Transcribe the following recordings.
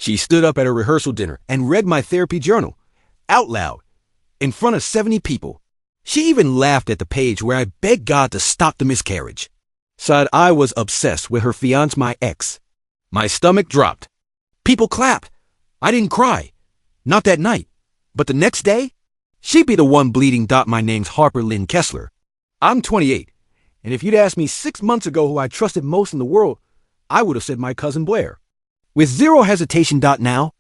She stood up at a rehearsal dinner and read my therapy journal, out loud, in front of 70 people. She even laughed at the page where I begged God to stop the miscarriage. Said I was obsessed with her fiancé, my ex. My stomach dropped. People clapped. I didn't cry. Not that night. But the next day, she'd be the one bleeding. My name's Harper Lynn Kessler. I'm 28, and if you'd asked me 6 months ago who I trusted most in the world, I would have said my cousin Blair. With zero hesitation. Now,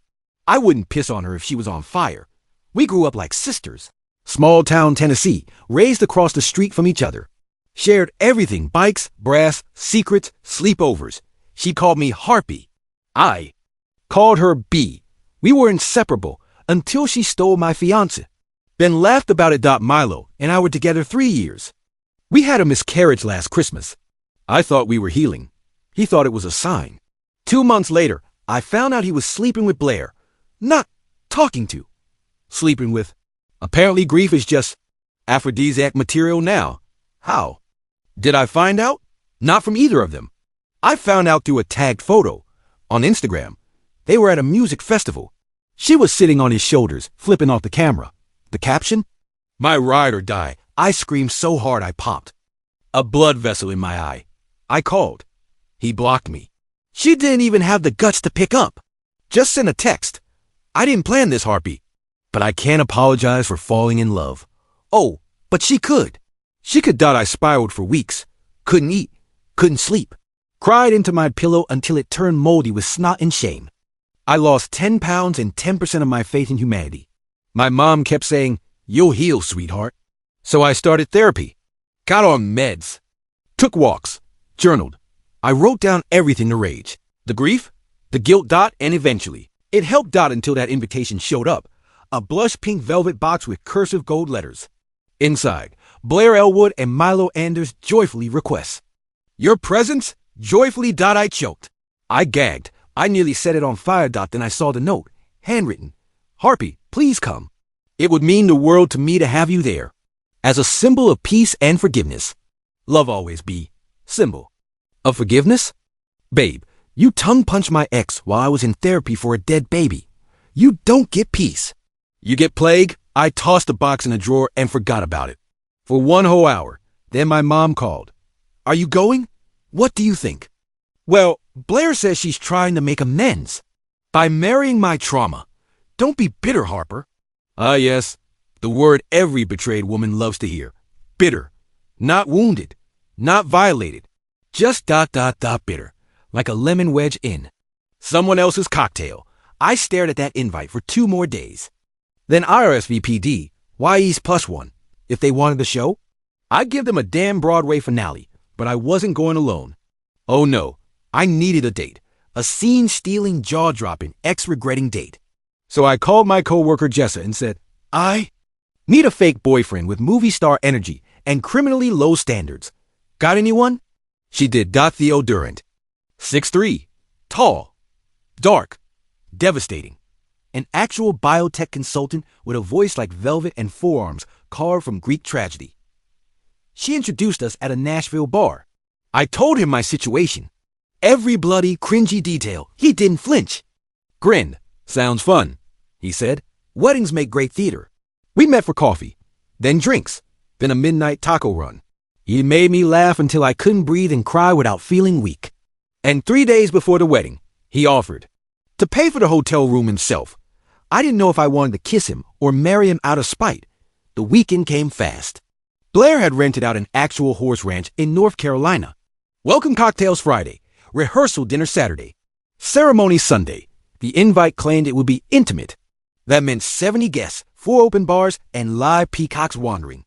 I wouldn't piss on her if she was on fire. We grew up like sisters. Small town Tennessee, raised across the street from each other. Shared everything: bikes, brass, secrets, sleepovers. She called me Harpy. I called her B. We were inseparable until she stole my fiancé. Then laughed about it. Milo and I were together 3 years. We had a miscarriage last Christmas. I thought we were healing. He thought it was a sign. 2 months later, I found out he was sleeping with Blair. Not talking to. Sleeping with. Apparently grief is just aphrodisiac material now. How? Did I find out? Not from either of them. I found out through a tagged photo on Instagram. They were at a music festival. She was sitting on his shoulders, flipping off the camera. The caption? My ride or die. I screamed so hard I popped. A blood vessel in my eye. I called. He blocked me. She didn't even have the guts to pick up. Just sent a text. I didn't plan this, Harpy. But I can't apologize for falling in love. Oh, but she could. She could. I spiraled for weeks. Couldn't eat. Couldn't sleep. Cried into my pillow until it turned moldy with snot and shame. I lost 10 pounds and 10% of my faith in humanity. My mom kept saying, "You'll heal, sweetheart." So I started therapy. Got on meds. Took walks. Journaled. I wrote down everything: the rage, the grief, the guilt. And eventually, it helped. Until that invitation showed up. A blush pink velvet box with cursive gold letters. Inside, Blair Elwood and Milo Anders joyfully request. Your presence? Joyfully. I choked. I gagged. I nearly set it on fire. Then I saw the note, handwritten. Harpy, please come. It would mean the world to me to have you there. As a symbol of peace and forgiveness. Love always be. Symbol. Of forgiveness? Babe, you tongue-punched my ex while I was in therapy for a dead baby. You don't get peace. You get plague? I tossed the box in a drawer and forgot about it. For 1 whole hour. Then my mom called. Are you going? What do you think? Well, Blair says she's trying to make amends. By marrying my trauma. Don't be bitter, Harper. Ah, yes. The word every betrayed woman loves to hear. Bitter. Not wounded. Not violated. Just ... bitter. Like a lemon wedge in someone else's cocktail. I stared at that invite for 2 more days. Then RSVP'd, YE's +1, if they wanted the show. I'd give them a damn Broadway finale, but I wasn't going alone. Oh no, I needed a date. A scene-stealing, jaw-dropping, ex-regretting date. So I called my coworker Jessa and said, I need a fake boyfriend with movie star energy and criminally low standards. Got anyone? She did. Theo Durant. 6'3", tall, dark, devastating. An actual biotech consultant with a voice like velvet and forearms carved from Greek tragedy. She introduced us at a Nashville bar. I told him my situation. Every bloody, cringy detail. He didn't flinch. Grinned. Sounds fun, he said. Weddings make great theater. We met for coffee, then drinks, then a midnight taco run. He made me laugh until I couldn't breathe and cry without feeling weak. And 3 days before the wedding, he offered to pay for the hotel room himself. I didn't know if I wanted to kiss him or marry him out of spite. The weekend came fast. Blair had rented out an actual horse ranch in North Carolina. Welcome cocktails Friday, rehearsal dinner Saturday, ceremony Sunday. The invite claimed it would be intimate. That meant 70 guests, 4 open bars, and live peacocks wandering.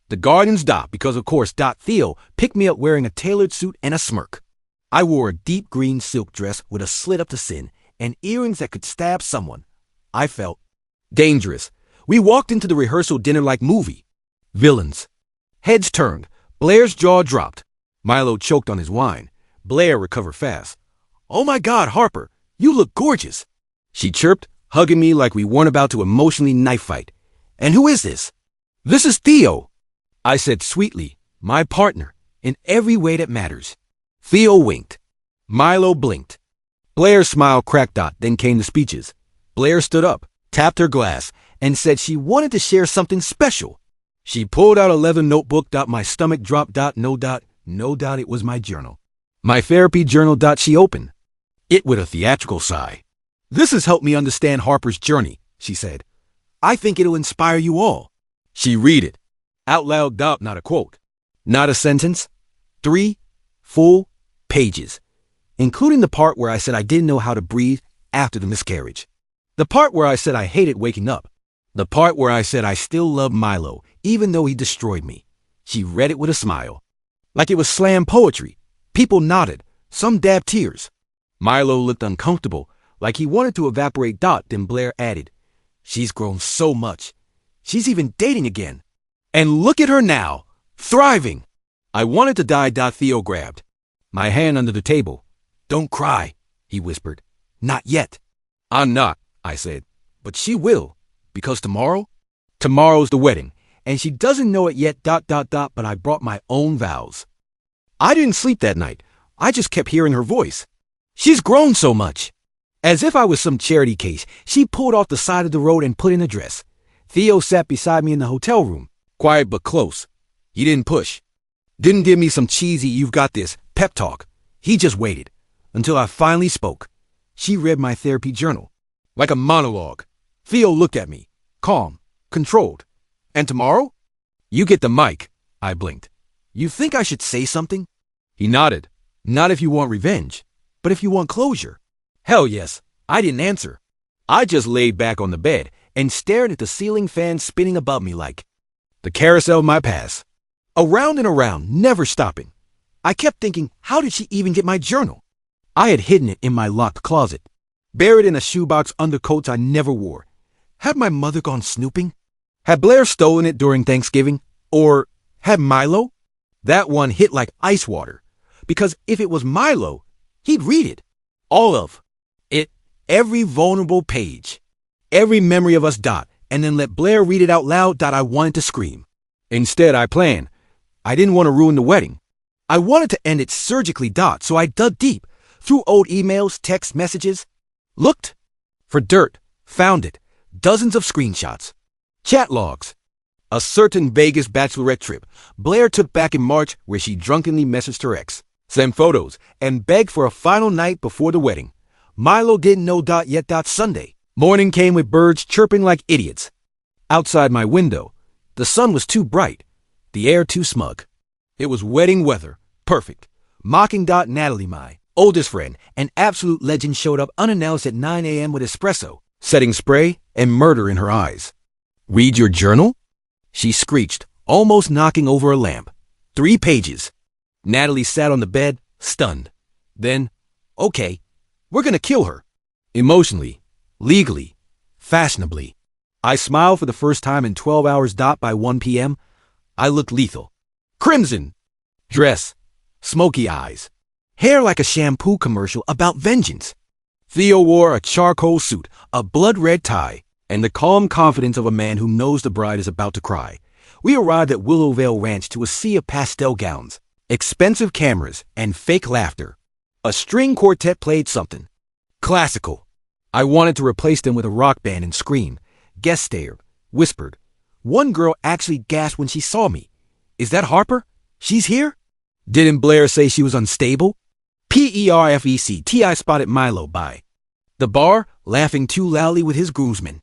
The gardens because of course Theo picked me up wearing a tailored suit and a smirk. I wore a deep green silk dress with a slit up the chin and earrings that could stab someone. I felt dangerous. We walked into the rehearsal dinner like movie. Villains. Heads turned. Blair's jaw dropped. Milo choked on his wine. Blair recovered fast. Oh my God, Harper, you look gorgeous. She chirped, hugging me like we weren't about to emotionally knife fight. And who is this? This is Theo. I said sweetly, my partner, in every way that matters. Theo winked. Milo blinked. Blair's smile cracked. Then came the speeches. Blair stood up, tapped her glass, and said she wanted to share something special. She pulled out a leather notebook. My stomach dropped. No doubt it was my journal. My therapy journal. She opened it with a theatrical sigh. This has helped me understand Harper's journey, she said. I think it'll inspire you all. She read it out loud. Not a quote, not a sentence. 3 full pages, including the part where I said I didn't know how to breathe after the miscarriage. The part where I said I hated waking up. The part where I said I still love Milo, even though he destroyed me. She read it with a smile, like it was slam poetry. People nodded, some dabbed tears. Milo looked uncomfortable, like he wanted to evaporate. Then Blair added, she's grown so much. She's even dating again. And look at her now, thriving. I wanted to die. Theo grabbed my hand under the table. Don't cry, he whispered. Not yet. I'm not, I said. But she will, because tomorrow's the wedding, and she doesn't know it yet. But I brought my own vows. I didn't sleep that night. I just kept hearing her voice. She's grown so much. As if I was some charity case, she pulled off the side of the road and put in a dress. Theo sat beside me in the hotel room, quiet but close. He didn't push. Didn't give me some cheesy "you've got this" pep talk. He just waited until I finally spoke. She read my therapy journal like a monologue. Theo looked at me, calm, controlled. And tomorrow? You get the mic, I blinked. You think I should say something? He nodded. Not if you want revenge, but if you want closure. Hell yes. I didn't answer. I just laid back on the bed and stared at the ceiling fan spinning above me like the carousel of my past. Around and around, never stopping. I kept thinking, how did she even get my journal? I had hidden it in my locked closet, buried in a shoebox under coats I never wore. Had my mother gone snooping? Had Blair stolen it during Thanksgiving? Or had Milo? That one hit like ice water. Because if it was Milo, he'd read it. All of it. Every vulnerable page. Every memory of us. And then let Blair read it out loud. I wanted to scream. Instead, I planned. I didn't want to ruin the wedding. I wanted to end it surgically. So I dug deep, through old emails, text messages, looked for dirt, found it, dozens of screenshots, chat logs. A certain Vegas bachelorette trip Blair took back in March where she drunkenly messaged her ex, sent photos, and begged for a final night before the wedding. Milo didn't know. Yet. Sunday morning came with birds chirping like idiots. Outside my window, the sun was too bright, the air too smug. It was wedding weather, perfect. Mocking. Natalie, my oldest friend, an absolute legend, showed up unannounced at 9 a.m. with espresso, setting spray, and murder in her eyes. Read your journal? She screeched, almost knocking over a lamp. 3 pages. Natalie sat on the bed, stunned. Then, okay, we're gonna kill her. Emotionally, legally, fashionably. I smiled for the first time in 12 hours. By 1 p.m., I looked lethal. Crimson dress, smoky eyes, hair like a shampoo commercial about vengeance. Theo wore a charcoal suit, a blood-red tie, and the calm confidence of a man who knows the bride is about to cry. We arrived at Willowvale Ranch to a sea of pastel gowns, expensive cameras, and fake laughter. A string quartet played something classical. I wanted to replace them with a rock band and scream. Guests stared, whispered. One girl actually gasped when she saw me. Is that Harper? She's here? Didn't Blair say she was unstable? Perfect. I spotted Milo by the bar, laughing too loudly with his groomsmen.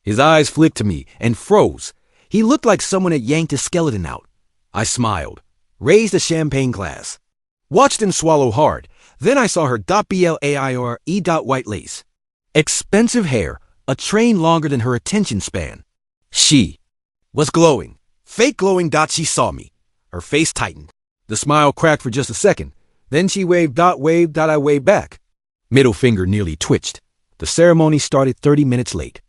His eyes flicked to me and froze. He looked like someone had yanked a skeleton out. I smiled, raised a champagne glass, watched him swallow hard. Then I saw her blaire. White lace. Expensive hair, a train longer than her attention span. She was glowing, fake glowing. She saw me. Her face tightened. The smile cracked for just a second. Then she waved. I waved back. Middle finger nearly twitched. The ceremony started 30 minutes late.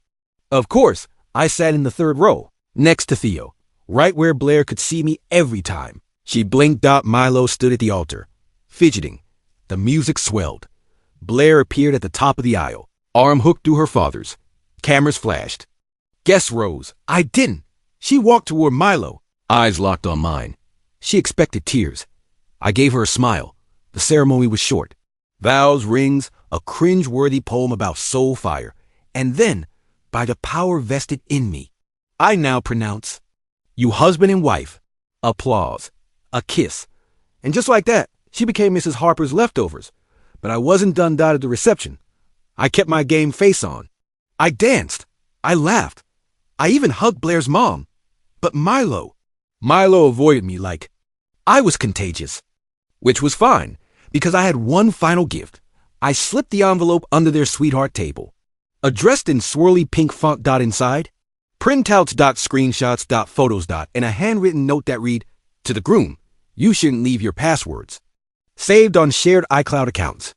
Of course, I sat in the 3rd row, next to Theo, right where Blair could see me every time. She blinked. Milo stood at the altar, fidgeting. The music swelled. Blair appeared at the top of the aisle, arm hooked through her father's. Cameras flashed. Guests rose. I didn't. She walked toward Milo, eyes locked on mine. She expected tears. I gave her a smile. The ceremony was short. Vows, rings, a cringe-worthy poem about soul fire, and then, by the power vested in me, I now pronounce, you husband and wife, applause, a kiss. And just like that, she became Mrs. Harper's leftovers. But I wasn't done at the reception. I kept my game face on. I danced. I laughed. I even hugged Blair's mom. But Milo avoided me like I was contagious. Which was fine, because I had one final gift. I slipped the envelope under their sweetheart table. Addressed in swirly pink font inside, printouts screenshots photos and a handwritten note that read, to the groom, you shouldn't leave your passwords. Saved on shared iCloud accounts.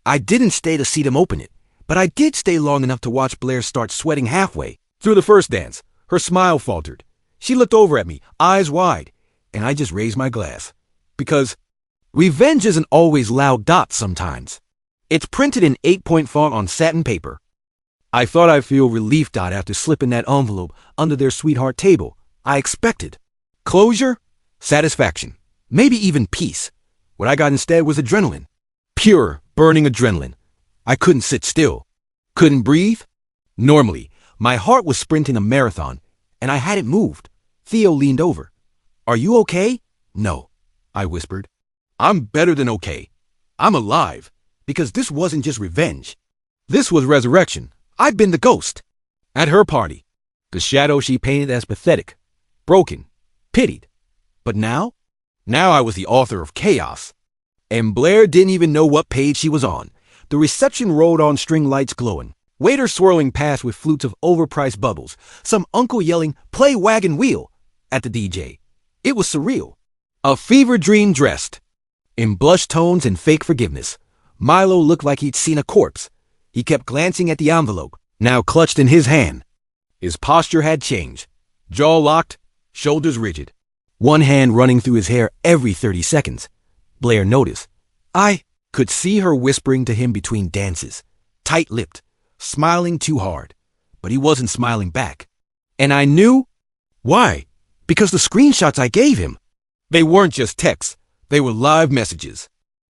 I didn't stay to see them open it, but I did stay long enough to watch Blair start sweating halfway through the first dance. Her smile faltered. She looked over at me, eyes wide, and I just raised my glass. Because revenge isn't always loud dots sometimes. It's printed in 8-point font on satin paper. I thought I'd feel relief after slipping that envelope under their sweetheart table. I expected closure, satisfaction, maybe even peace. What I got instead was adrenaline. Pure, burning adrenaline. I couldn't sit still. Couldn't breathe. Normally, my heart was sprinting a marathon, and I hadn't moved. Theo leaned over. Are you okay? No, I whispered. I'm better than okay. I'm alive, because this wasn't just revenge. This was resurrection. I'd been the ghost. At her party. The shadow she painted as pathetic, broken, pitied. But now I was the author of chaos. And Blair didn't even know what page she was on. The reception rolled on string lights glowing. Waiters swirling past with flutes of overpriced bubbles. Some uncle yelling, play wagon wheel, at the DJ. It was surreal. A fever dream dressed. In blush tones and fake forgiveness. Milo looked like he'd seen a corpse. He kept glancing at the envelope, now clutched in his hand. His posture had changed. Jaw locked, shoulders rigid. One hand running through his hair every 30 seconds. Blair noticed. I could see her whispering to him between dances, tight-lipped, smiling too hard. But he wasn't smiling back. And I knew why. Because the screenshots I gave him, they weren't just texts. They were live messages.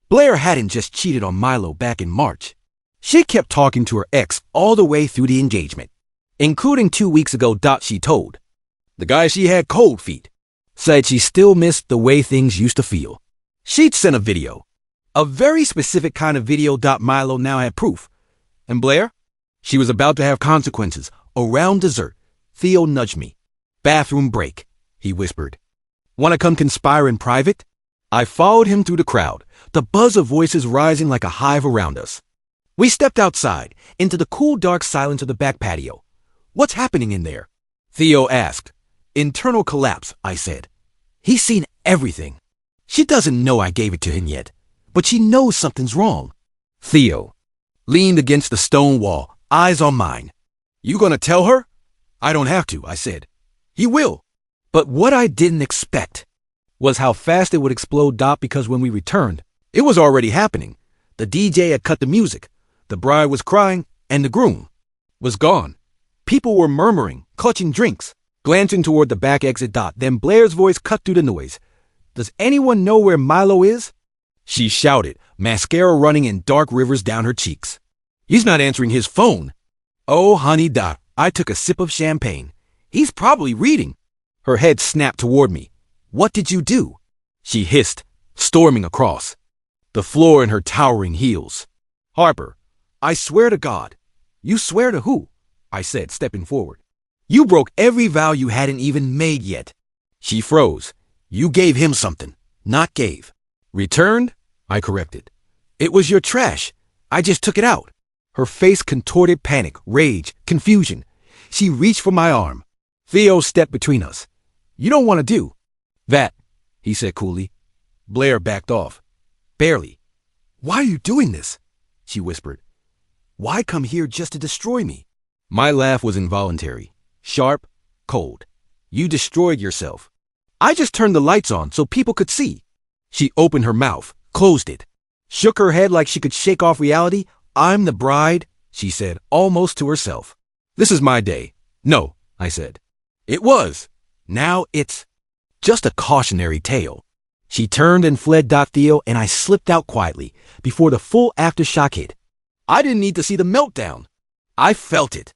Blair hadn't just cheated on Milo back in March. She kept talking to her ex all the way through the engagement, including 2 weeks ago. She told the guy she had cold feet, said she still missed the way things used to feel. She'd sent a video, a very specific kind of video. Milo now had proof. And Blair? She was about to have consequences. Around dessert, Theo nudged me. Bathroom break, he whispered. Want to come conspire in private? I followed him through the crowd, the buzz of voices rising like a hive around us. We stepped outside, into the cool dark silence of the back patio. What's happening in there? Theo asked. Internal collapse, I said. He's seen everything. She doesn't know I gave it to him yet, but she knows something's wrong. Theo leaned against the stone wall, eyes on mine. You gonna tell her? I don't have to, I said. He will. But what I didn't expect was how fast it would explode. Because when we returned, it was already happening. The DJ had cut the music. The bride was crying, and the groom was gone. People were murmuring, clutching drinks, glancing toward the back exit. Then Blair's voice cut through the noise. Does anyone know where Milo is? She shouted, mascara running in dark rivers down her cheeks. He's not answering his phone. Oh, honey, I took a sip of champagne. He's probably reading. Her head snapped toward me. What did you do? She hissed, storming across the floor in her towering heels. Harper, I swear to God. You swear to who? I said, stepping forward. You broke every vow you hadn't even made yet. She froze. You gave him something, not gave. Returned? I corrected. It was your trash. I just took it out. Her face contorted panic, rage, confusion. She reached for my arm. Theo stepped between us. You don't want to do that, he said coolly. Blair backed off. Barely. Why are you doing this? She whispered. Why come here just to destroy me? My laugh was involuntary, sharp, cold. You destroyed yourself. I just turned the lights on so people could see. She opened her mouth, closed it, shook her head like she could shake off reality. I'm the bride, she said, almost to herself. This is my day. No, I said. It was. Now it's just a cautionary tale. She turned and fled. Theo, and I slipped out quietly before the full aftershock hit. I didn't need to see the meltdown. I felt it.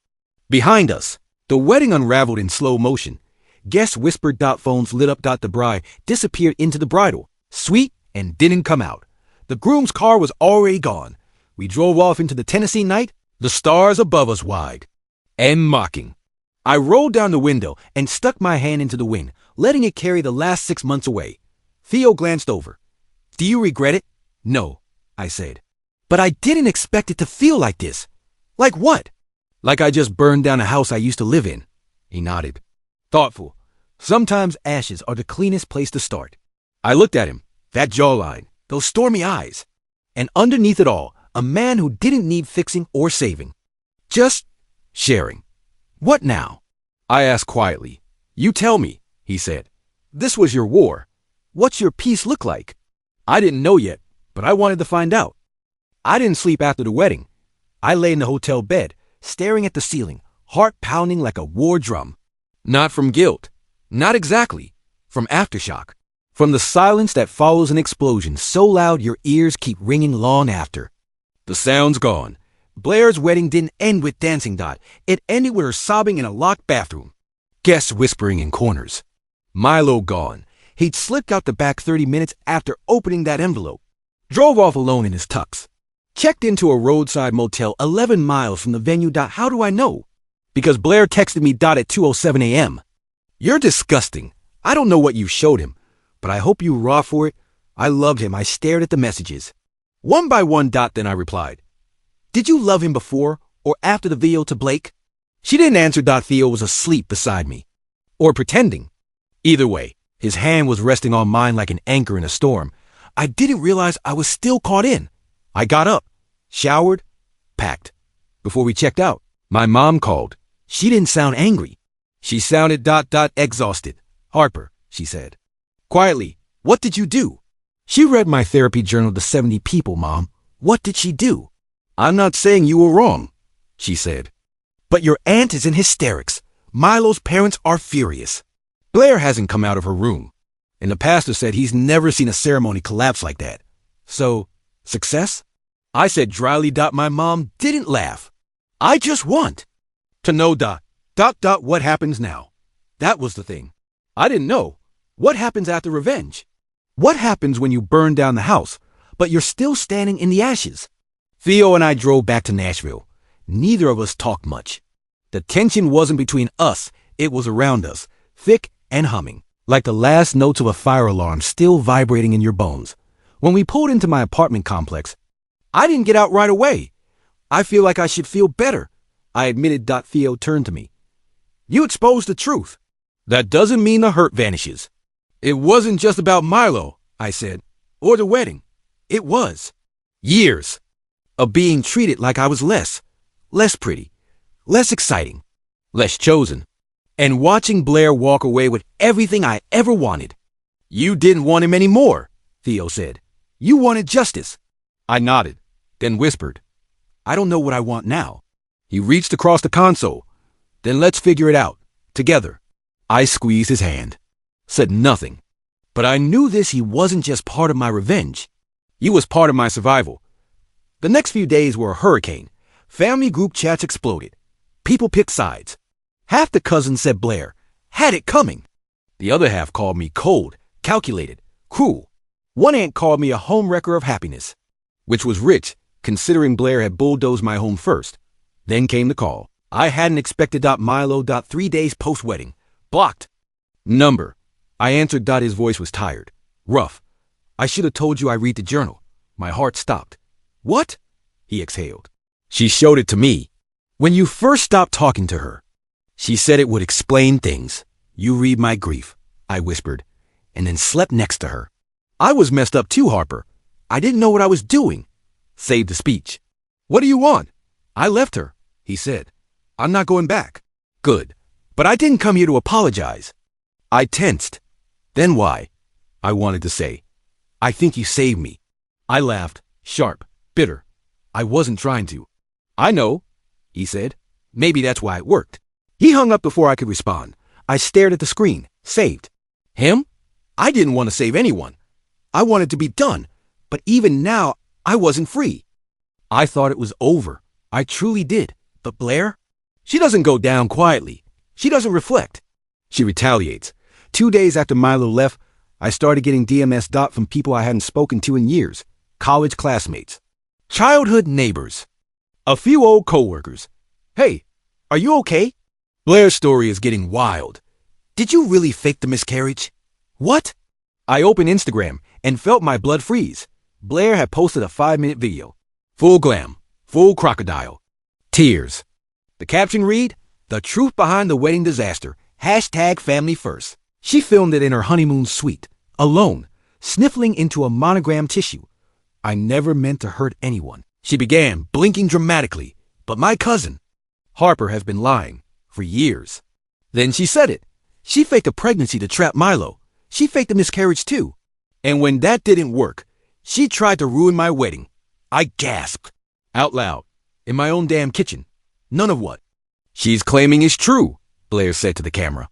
Behind us, the wedding unraveled in slow motion. Guests whispered. Phones lit up. The bride disappeared into the bridal suite and didn't come out. The groom's car was already gone. We drove off into the Tennessee night, the stars above us wide and mocking. I rolled down the window and stuck my hand into the wind, letting it carry the last 6 months away. Theo glanced over. Do you regret it? No, I said. But I didn't expect it to feel like this. Like what? Like I just burned down a house I used to live in. He nodded. Thoughtful. Sometimes ashes are the cleanest place to start. I looked at him, that jawline, those stormy eyes. And underneath it all, a man who didn't need fixing or saving. Just sharing. What now? I asked quietly. You tell me, he said. This was your war. What's your peace look like? I didn't know yet, but I wanted to find out. I didn't sleep after the wedding. I lay in the hotel bed, staring at the ceiling, heart pounding like a war drum. Not from guilt. Not exactly. From aftershock. From the silence that follows an explosion so loud your ears keep ringing long after. The sound's gone. Blair's wedding didn't end with dancing. It ended with her sobbing in a locked bathroom. Guests whispering in corners. Milo gone. He'd slipped out the back 30 minutes after opening that envelope. Drove off alone in his tux. Checked into a roadside motel 11 miles from the venue. How do I know? Because Blair texted me. At 2:07 a.m. You're disgusting. I don't know what you showed him, but I hope you raw for it. I loved him. I stared at the messages. One by one. Then I replied. Did you love him before or after the video to Blake? She didn't answer. Theo was asleep beside me. Or pretending. Either way, his hand was resting on mine like an anchor in a storm. I didn't realize I was still caught in. I got up, showered, packed. Before we checked out, my mom called. She didn't sound angry. She sounded exhausted. Harper, she said. Quietly, what did you do? She read my therapy journal to 70 people, Mom. What did she do? I'm not saying you were wrong, she said. But your aunt is in hysterics. Milo's parents are furious. Blair hasn't come out of her room. And the pastor said he's never seen a ceremony collapse like that. So, success? I said dryly. My mom didn't laugh. I just want to know. What happens now? That was the thing. I didn't know. What happens after revenge? What happens when you burn down the house, but you're still standing in the ashes? Theo and I drove back to Nashville. Neither of us talked much. The tension wasn't between us, it was around us, thick and humming, like the last notes of a fire alarm still vibrating in your bones. When we pulled into my apartment complex, I didn't get out right away. I feel like I should feel better, I admitted. Theo turned to me. You exposed the truth. That doesn't mean the hurt vanishes. It wasn't just about Milo, I said, or the wedding. It was years of being treated like I was less pretty, less exciting, less chosen, and watching Blair walk away with everything I ever wanted. You didn't want him anymore, Theo said. You wanted justice. I nodded, then whispered, I don't know what I want now. He reached across the console. Then let's figure it out, together. I squeezed his hand, said nothing. But I knew he wasn't just part of my revenge. He was part of my survival. The next few days were a hurricane. Family group chats exploded. People picked sides. Half the cousins said Blair had it coming. The other half called me cold, calculated, cruel. One aunt called me a homewrecker of happiness, which was rich, considering Blair had bulldozed my home first. Then came the call. I hadn't expected. Milo. 3 days post-wedding. Blocked. Number. I answered. His voice was tired, rough. I should have told you I read the journal. My heart stopped. What? He exhaled. She showed it to me. When you first stopped talking to her. She said it would explain things. You read my grief, I whispered, and then slept next to her. I was messed up too, Harper. I didn't know what I was doing. Saved the speech. What do you want? I left her, he said. I'm not going back. Good. But I didn't come here to apologize. I tensed. Then why? I wanted to say. I think you saved me. I laughed, sharp, bitter. I wasn't trying to. I know, he said. Maybe that's why it worked. He hung up before I could respond. I stared at the screen. Saved. Him? I didn't want to save anyone. I wanted to be done, but even now, I wasn't free. I thought it was over. I truly did. But Blair? She doesn't go down quietly. She doesn't reflect. She retaliates. 2 days after Milo left, I started getting DMS from people I hadn't spoken to in years. College classmates. Childhood neighbors. A few old coworkers. Hey, are you okay? Blair's story is getting wild. Did you really fake the miscarriage? What? I opened Instagram and felt my blood freeze. Blair had posted a 5-minute video. Full glam, full crocodile. Tears. The caption read, "The truth behind the wedding disaster. #family first." She filmed it in her honeymoon suite, alone, sniffling into a monogram tissue. I never meant to hurt anyone. She began, blinking dramatically. But my cousin, Harper, has been lying for years. Then she said it. She faked a pregnancy to trap Milo. She faked a miscarriage too. And when that didn't work, she tried to ruin my wedding. I gasped. Out loud. In my own damn kitchen. None of what she's claiming is true, Blair said to the camera.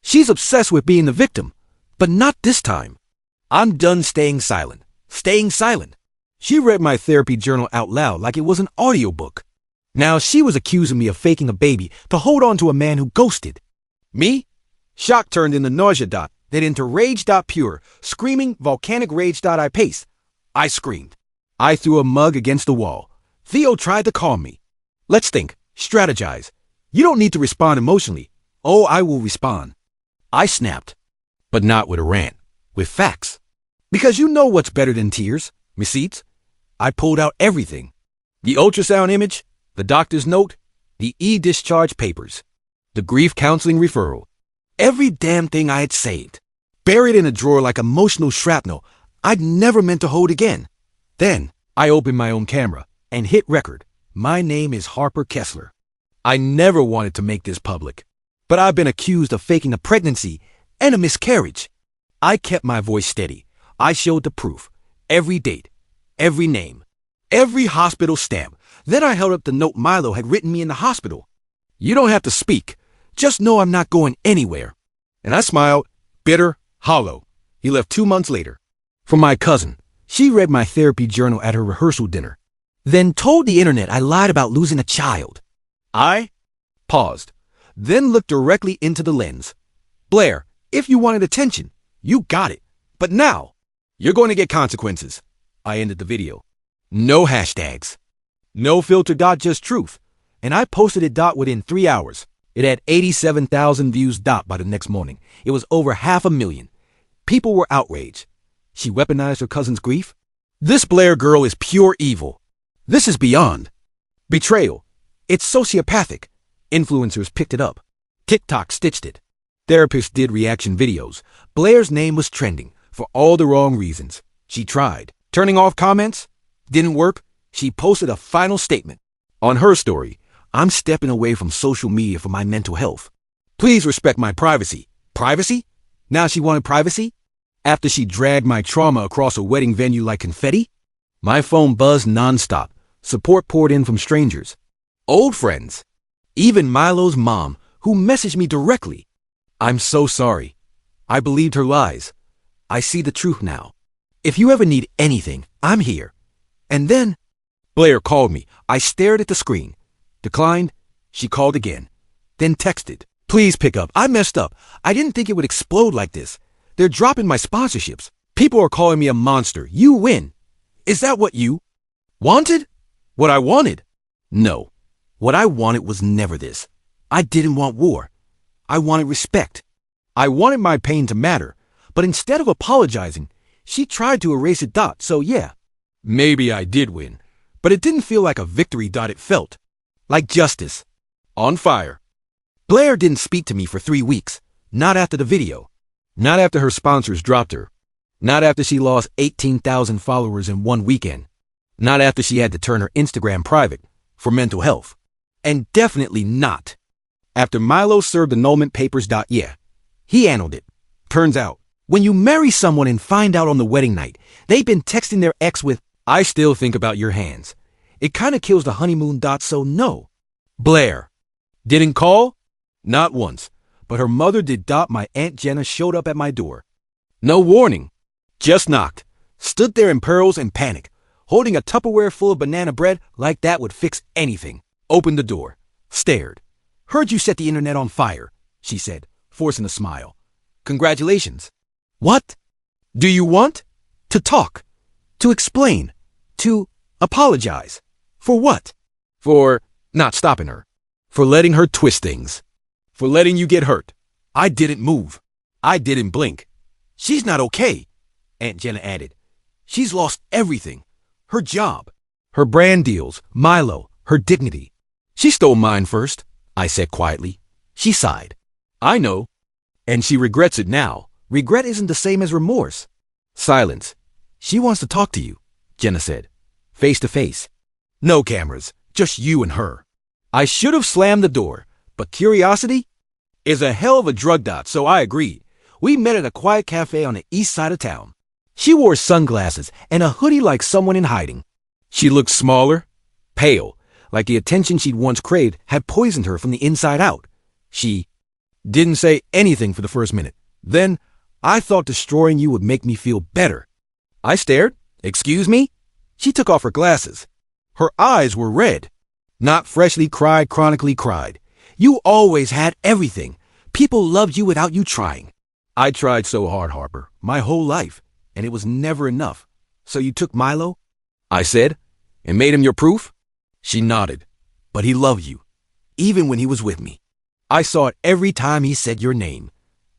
She's obsessed with being the victim. But not this time. I'm done staying silent. Staying silent. She read my therapy journal out loud like it was an audiobook. Now she was accusing me of faking a baby to hold on to a man who ghosted. Me? Shock turned into nausea. Then into rage. Pure. Screaming volcanic rage. I paced. I screamed. I threw a mug against the wall. Theo tried to calm me. Let's think. Strategize. You don't need to respond emotionally. Oh, I will respond. I snapped. But not with a rant. With facts. Because you know what's better than tears. Receipts. I pulled out everything. The ultrasound image, the doctor's note, the e-discharge papers, the grief counseling referral. Every damn thing I had saved. Buried in a drawer like emotional shrapnel I'd never meant to hold again. Then I opened my own camera and hit record. My name is Harper Kessler. I never wanted to make this public, but I've been accused of faking a pregnancy and a miscarriage. I kept my voice steady. I showed the proof. Every date. Every name. Every hospital stamp. Then I held up the note Milo had written me in the hospital. You don't have to speak. Just know I'm not going anywhere. And I smiled, bitter, hollow. He left 2 months later. For my cousin, she read my therapy journal at her rehearsal dinner. Then told the internet I lied about losing a child. I paused, then looked directly into the lens. Blair, if you wanted attention, you got it. But now, you're going to get consequences. I ended the video. No hashtags. No filter. Just truth. And I posted it. Within 3 hours. It had 87,000 views. By the next morning, it was over 500,000. People were outraged. She weaponized her cousin's grief. This Blair girl is pure evil. This is beyond betrayal. It's sociopathic. Influencers picked it up. TikTok stitched it. Therapists did reaction videos. Blair's name was trending for all the wrong reasons. She tried. Turning off comments? Didn't work. She posted a final statement. On her story, I'm stepping away from social media for my mental health. Please respect my privacy. Privacy? Now she wanted privacy? After she dragged my trauma across a wedding venue like confetti? My phone buzzed nonstop. Support poured in from strangers. Old friends. Even Milo's mom, who messaged me directly. I'm so sorry. I believed her lies. I see the truth now. If you ever need anything, I'm here. And then, Blair called me. I stared at the screen. Declined. She called again. Then texted. Please pick up. I messed up. I didn't think it would explode like this. They're dropping my sponsorships. People are calling me a monster. You win. Is that what you wanted? What I wanted? No. What I wanted was never this. I didn't want war. I wanted respect. I wanted my pain to matter. But instead of apologizing, she tried to erase it. So yeah, maybe I did win. But it didn't feel like a victory. It felt like justice. On fire. Blair didn't speak to me for 3 weeks. Not after the video. Not after her sponsors dropped her. Not after she lost 18,000 followers in 1 weekend. Not after she had to turn her Instagram private for mental health. And definitely not after Milo served annulment papers. Yeah, he handled it. Turns out, when you marry someone and find out on the wedding night, they've been texting their ex with, I still think about your hands. It kind of kills the honeymoon. So no. Blair didn't call? Not once. But her mother did. My Aunt Jenna showed up at my door. No warning. Just knocked. Stood there in pearls and panic, holding a Tupperware full of banana bread like that would fix anything. Opened the door. Stared. Heard you set the internet on fire, she said, forcing a smile. Congratulations. What? Do you want? To talk. To explain. To apologize. For what? For not stopping her. For letting her twist things. For letting you get hurt. I didn't move. I didn't blink. She's not okay, Aunt Jenna added. She's lost everything. Her job. Her brand deals. Milo. Her dignity. She stole mine first, I said quietly. She sighed. I know. And she regrets it now. Regret isn't the same as remorse. Silence. She wants to talk to you, Jenna said. Face to face. No cameras. Just you and her. I should have slammed the door, but curiosity is a hell of a drug dot, so I agreed. We met at a quiet cafe on the east side of town. She wore sunglasses and a hoodie like someone in hiding. She looked smaller, pale, like the attention she'd once craved had poisoned her from the inside out. She didn't say anything for the first minute. Then, I thought destroying you would make me feel better. I stared. Excuse me? She took off her glasses. Her eyes were red. Not freshly cried, chronically cried. You always had everything. People loved you without you trying. I tried so hard, Harper, my whole life, and it was never enough. So you took Milo? I said, and made him your proof? She nodded. But he loved you, even when he was with me. I saw it every time he said your name.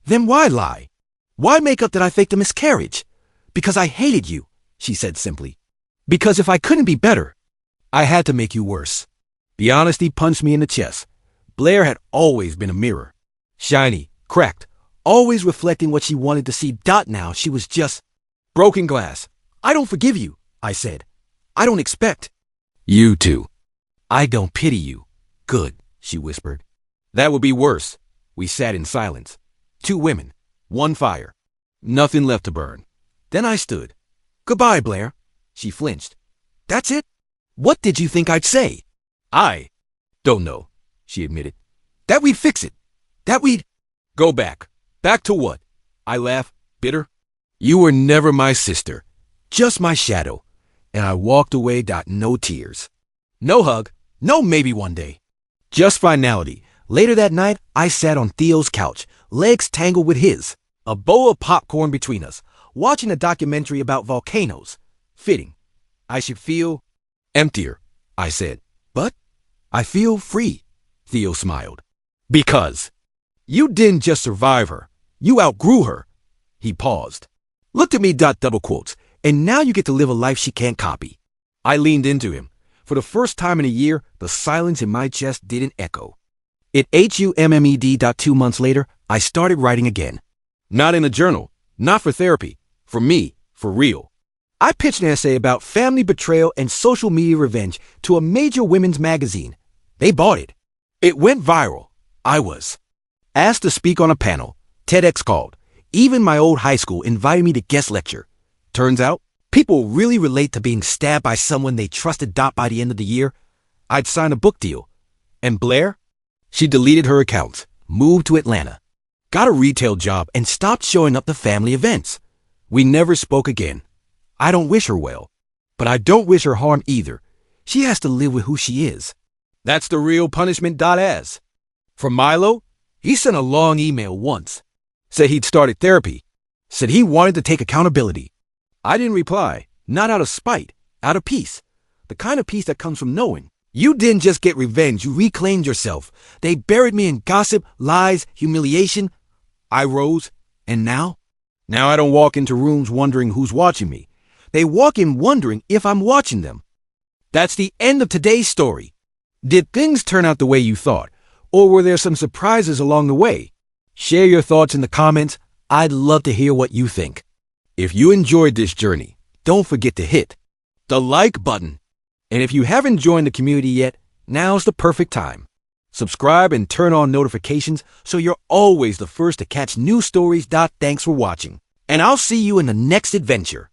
Then why lie? Why make up that I faked a miscarriage? Because I hated you, she said simply. Because if I couldn't be better, I had to make you worse. The honesty punched me in the chest. Blair had always been a mirror. Shiny, cracked, always reflecting what she wanted to see. Now she was just broken glass. I don't forgive you, I said. I don't expect. You too. I don't pity you. Good, she whispered. That would be worse. We sat in silence. 2 women, 1 fire. Nothing left to burn. Then I stood. Goodbye, Blair. She flinched. That's it? What did you think I'd say? I don't know, she admitted. That we'd fix it. That we'd go back. Back to what? I laughed, bitter. You were never my sister, just my shadow. And I walked away. No tears. No hug. No maybe one day. Just finality. Later that night, I sat on Theo's couch, legs tangled with his, a bowl of popcorn between us, watching a documentary about volcanoes. Fitting. I should feel emptier, I said. But I feel free, Theo smiled. Because you didn't just survive her. You outgrew her. He paused. Looked at me. Double quotes. And now you get to live a life she can't copy. I leaned into him. For the first time in a year, the silence in my chest didn't echo. It HUMMED. 2 months later, I started writing again. Not in a journal. Not for therapy. For me. For real. I pitched an essay about family betrayal and social media revenge to a major women's magazine. They bought it. It went viral. I was asked to speak on a panel. TEDx called. Even my old high school invited me to guest lecture. Turns out, people really relate to being stabbed by someone they trusted. By the end of the year, I'd signed a book deal. And Blair? She deleted her accounts, moved to Atlanta, got a retail job, and stopped showing up to family events. We never spoke again. I don't wish her well, but I don't wish her harm either. She has to live with who she is. That's the real punishment. As for Milo, he sent a long email once. Said he'd started therapy. Said he wanted to take accountability. I didn't reply, not out of spite, out of peace. The kind of peace that comes from knowing. You didn't just get revenge, you reclaimed yourself. They buried me in gossip, lies, humiliation. I rose, and now? Now I don't walk into rooms wondering who's watching me. They walk in wondering if I'm watching them. That's the end of today's story. Did things turn out the way you thought? Or were there some surprises along the way? Share your thoughts in the comments. I'd love to hear what you think. If you enjoyed this journey, don't forget to hit the like button. And if you haven't joined the community yet, now's the perfect time. Subscribe and turn on notifications so you're always the first to catch new stories. Thanks for watching. And I'll see you in the next adventure.